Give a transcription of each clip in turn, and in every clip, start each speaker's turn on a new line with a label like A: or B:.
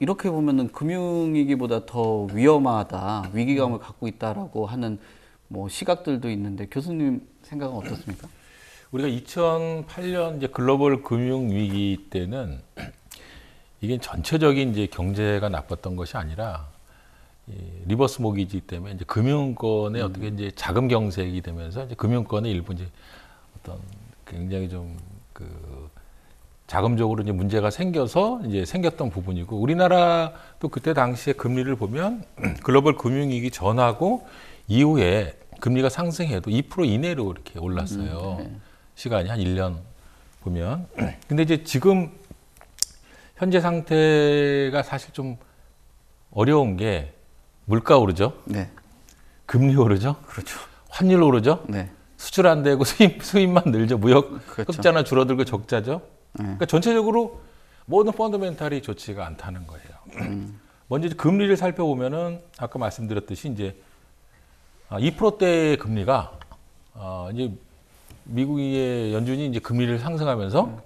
A: 이렇게 보면은 금융위기보다 더 위험하다, 위기감을 갖고 있다라고 하는 뭐 시각들도 있는데 교수님 생각은 어떻습니까?
B: 우리가 2008년 이제 글로벌 금융 위기 때는 이게 전체적인 이제 경제가 나빴던 것이 아니라 이 리버스 모기지 때문에 이제 금융권에 어떻게 이제 자금 경색이 되면서 이제 금융권의 일부 이제 어떤 굉장히 좀 그 자금적으로 이제 문제가 생겨서 이제 생겼던 부분이고, 우리나라도 그때 당시에 금리를 보면 글로벌 금융위기 전하고 이후에 금리가 상승해도 2% 이내로 이렇게 올랐어요.
A: 네.
B: 시간이 한 1년 보면. 근데 이제 지금 현재 상태가 사실 좀 어려운 게 물가 오르죠.
A: 네,
B: 금리 오르죠.
A: 그렇죠.
B: 환율 오르죠.
A: 네,
B: 수출 안 되고 수입만 늘죠. 무역
A: 그렇죠.
B: 흑자나 줄어들고 적자죠.
A: 네.
B: 그러니까 전체적으로 모든 펀더멘탈이 좋지가 않다는 거예요. 먼저 이제 금리를 살펴보면은 아까 말씀드렸듯이 이제 2%대의 금리가 이제 미국의 연준이 이제 금리를 상승하면서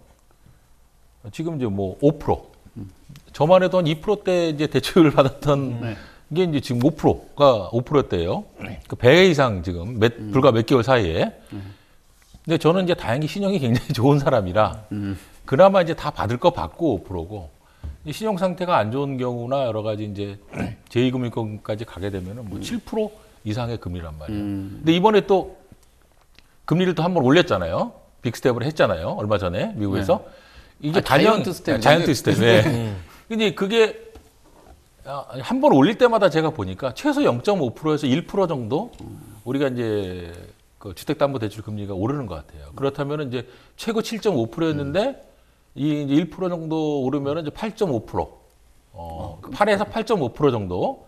B: 지금 이제 뭐 5%, 저만 해도 한 2%대 이제 대출을 받았던
A: 네.
B: 이게 이제 지금 5%가 5%대예요. 그 배 이상 지금 불과 몇 개월 사이에. 근데 저는 이제 다행히 신용이 굉장히 좋은 사람이라 그나마 이제 다 받을 거 받고 5%고, 신용 상태가 안 좋은 경우나 여러 가지 이제 제2금융권까지 가게 되면은 뭐 7% 이상의 금리란 말이에요. 근데 이번에 또 금리를 또 한 번 올렸잖아요. 빅스텝을 했잖아요. 얼마 전에 미국에서. 이게
A: 자이언트 스텝.
B: 자이언트 스텝. 네. 근데 그게 한 번 올릴 때마다 제가 보니까 최소 0.5%에서 1% 정도 우리가 이제 그 주택담보대출 금리가 오르는 것 같아요. 그렇다면 이제 최고 7.5%였는데 이 이제 1% 정도 오르면 이제 8.5%, 8에서 8.5% 정도.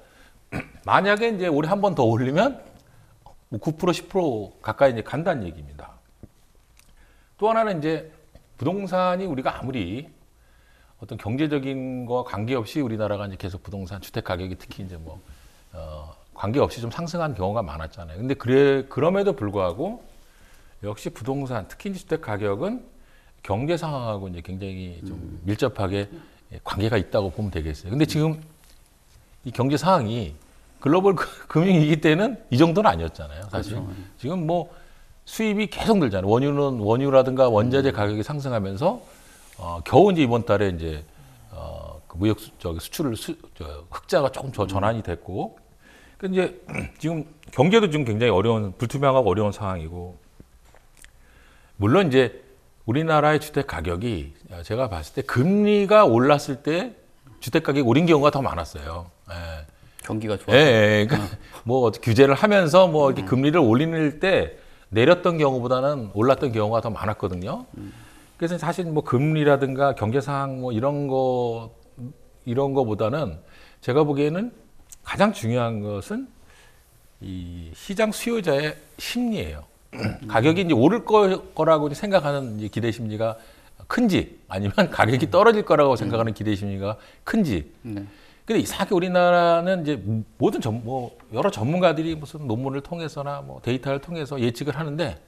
B: 만약에 이제 올해 한 번 더 올리면 9%, 10% 가까이 이제 간다는 얘기입니다. 또 하나는 이제 부동산이 우리가 아무리 어떤 경제적인 거와 관계없이 우리나라가 이제 계속 부동산 주택 가격이 특히 이제 뭐 관계없이 좀 상승한 경우가 많았잖아요. 근데 그럼에도 불구하고 역시 부동산, 특히 주택 가격은 경제 상황하고 이제 굉장히 좀 밀접하게 관계가 있다고 보면 되겠어요. 근데 지금 이 경제 상황이 글로벌 금융위기 때는 이 정도는 아니었잖아요. 사실.
A: 그렇죠.
B: 지금 뭐 수입이 계속 늘잖아요. 원유라든가 원자재 가격이 상승하면서 겨우 이제 이번 달에 이제 그 무역 수출을 흑자가 조금 전환이 됐고, 그 이제 지금 경제도 지금 굉장히 어려운, 불투명하고 어려운 상황이고, 물론 이제 우리나라의 주택 가격이 제가 봤을 때 금리가 올랐을 때 주택 가격이 오른 경우가 더 많았어요. 예.
A: 경기가 좋아.
B: 예, 그러니까 뭐 규제를 하면서 뭐 이렇게 금리를 올리는 때 내렸던 경우보다는 올랐던 경우가 더 많았거든요. 그래서 사실 뭐 금리라든가 경제 상황 뭐 이런 거보다는 제가 보기에는 가장 중요한 것은 이 시장 수요자의 심리예요. 가격이 이제 오를 거라고 생각하는 이제 기대 심리가 큰지, 아니면 가격이 떨어질 거라고 생각하는 기대 심리가 큰지.
A: 네.
B: 근데 이상하게 우리나라는 이제 모든 여러 전문가들이 무슨 논문을 통해서나 뭐 데이터를 통해서 예측을 하는데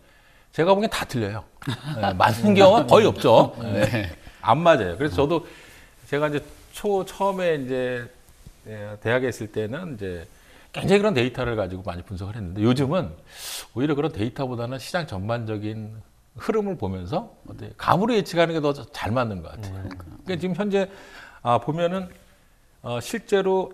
B: 제가 보기엔 다 틀려요. 네, 맞는 경우가 거의 없죠.
A: 네.
B: 안 맞아요. 그래서 저도 제가 이제 처음에 이제 대학에 있을 때는 이제 굉장히 그런 데이터를 가지고 많이 분석을 했는데, 요즘은 오히려 그런 데이터보다는 시장 전반적인 흐름을 보면서 감으로 예측하는 게 더 잘 맞는 것 같아요. 그러니까 지금 현재 보면은 실제로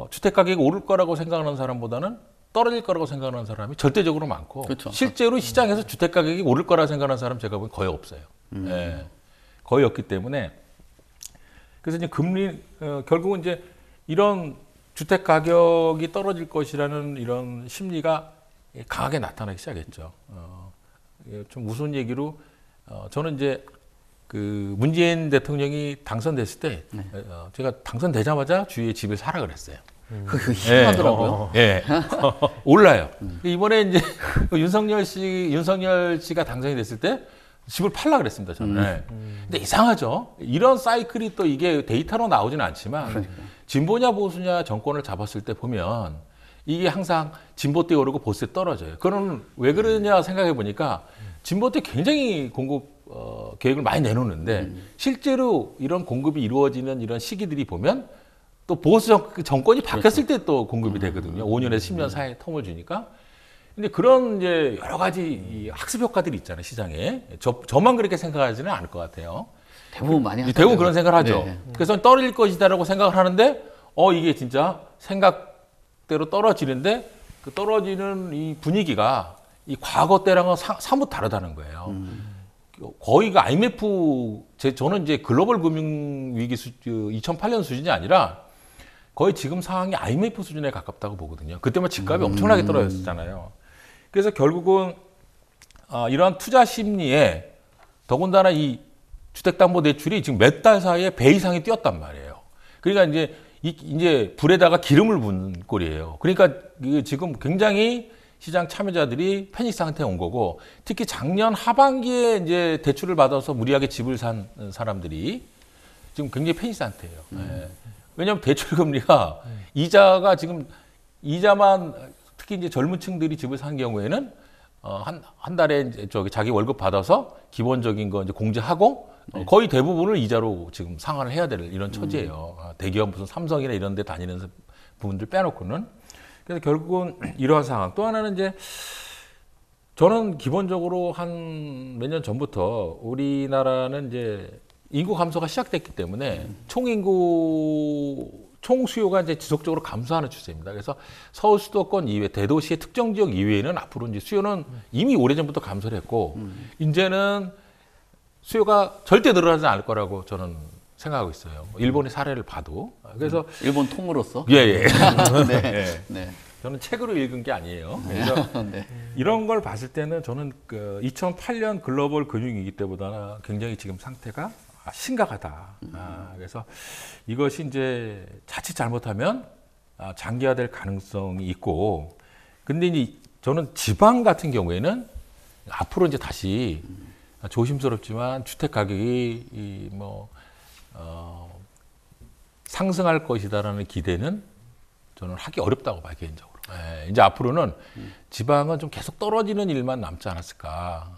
B: 주택 가격이 오를 거라고 생각하는 사람보다는 떨어질 거라고 생각하는 사람이 절대적으로 많고,
A: 그렇죠.
B: 실제로 시장에서 주택 가격이 오를 거라고 생각하는 사람 제가 보기엔 거의 없어요. 예, 거의 없기 때문에, 그래서 이제 결국은 이제 이런 주택 가격이 떨어질 것이라는 이런 심리가 강하게 나타나기 시작했죠. 좀 우스운 얘기로 저는 이제 그 문재인 대통령이 당선됐을 때 제가 당선되자마자 주위에 집을 사라 그랬어요.
A: 그거 희한하더라고요.
B: 예, 올라요. 이번에 이제 윤석열 씨가 당선이 됐을 때 집을 팔라 그랬습니다, 저는. 예. 근데 이상하죠. 이런 사이클이 또 이게 데이터로 나오지는 않지만 진보냐 보수냐 정권을 잡았을 때 보면 이게 항상 진보 때 오르고 보수 때 떨어져요. 그건 왜 그러냐 생각해 보니까 진보 때 굉장히 공급 계획을 많이 내놓는데 실제로 이런 공급이 이루어지는 이런 시기들이 보면 또 보수 정권이 바뀌었을 때 또 공급이 되거든요. 5년에서 10년 사이에 텀을 주니까. 근데 그런 이제 여러 가지 이 학습 효과들이 있잖아요, 시장에. 저만 그렇게 생각하지는 않을 것 같아요.
A: 대부분 많이 하죠.
B: 대부분 그런 생각을 하죠.
A: 네.
B: 그래서 떨어질 것이다라고 생각을 하는데, 이게 진짜 생각대로 떨어지는데, 그 떨어지는 이 분위기가 이 과거 때랑은 사뭇 다르다는 거예요. 거의 그 IMF, 저는 이제 글로벌 금융위기 2008년 수준이 아니라 거의 지금 상황이 IMF 수준에 가깝다고 보거든요. 그때만 집값이 엄청나게 떨어졌잖아요. 그래서 결국은 이러한 투자 심리에 더군다나 이 주택담보대출이 지금 몇 달 사이에 배 이상이 뛰었단 말이에요. 그러니까 이제 불에다가 기름을 붓는 꼴이에요. 그러니까 지금 굉장히 시장 참여자들이 패닉 상태에 온 거고, 특히 작년 하반기에 이제 대출을 받아서 무리하게 집을 산 사람들이 지금 굉장히 패닉 상태예요. 예. 왜냐하면 대출 금리가 이자가 지금 이자만 특히 이제 젊은 층들이 집을 산 경우에는 한 달에 이제 자기 월급 받아서 기본적인 거 이제 공제하고 거의 대부분을 이자로 지금 상환을 해야 될 이런 처지예요. 대기업 무슨 삼성이나 이런 데 다니는 부분들 빼놓고는. 그래서 결국은 이러한 상황. 또 하나는 이제 저는 기본적으로 한 몇 년 전부터 우리나라는 이제 인구 감소가 시작됐기 때문에 총 수요가 이제 지속적으로 감소하는 추세입니다. 그래서 서울 수도권 이외, 대도시의 특정 지역 이외에는 앞으로 이제 수요는 이미 오래전부터 감소를 했고, 이제는 수요가 절대 늘어나지 않을 거라고 저는 생각하고 있어요. 일본의 사례를 봐도. 그래서
A: 일본 통으로서.
B: 예.
A: 네.
B: 예.
A: 네.
B: 저는 책으로 읽은 게 아니에요. 그래서
A: 네.
B: 이런 걸 봤을 때는 저는 그 2008년 글로벌 금융위기 때보다 굉장히 지금 상태가 심각하다. 그래서 이것이 이제 자칫 잘못하면 장기화될 가능성이 있고, 근데 이제 저는 지방 같은 경우에는 앞으로 이제 다시 조심스럽지만 주택 가격이 상승할 것이다라는 기대는 저는 하기 어렵다고 봐요, 개인적으로. 이제 앞으로는 지방은 좀 계속 떨어지는 일만 남지 않았을까.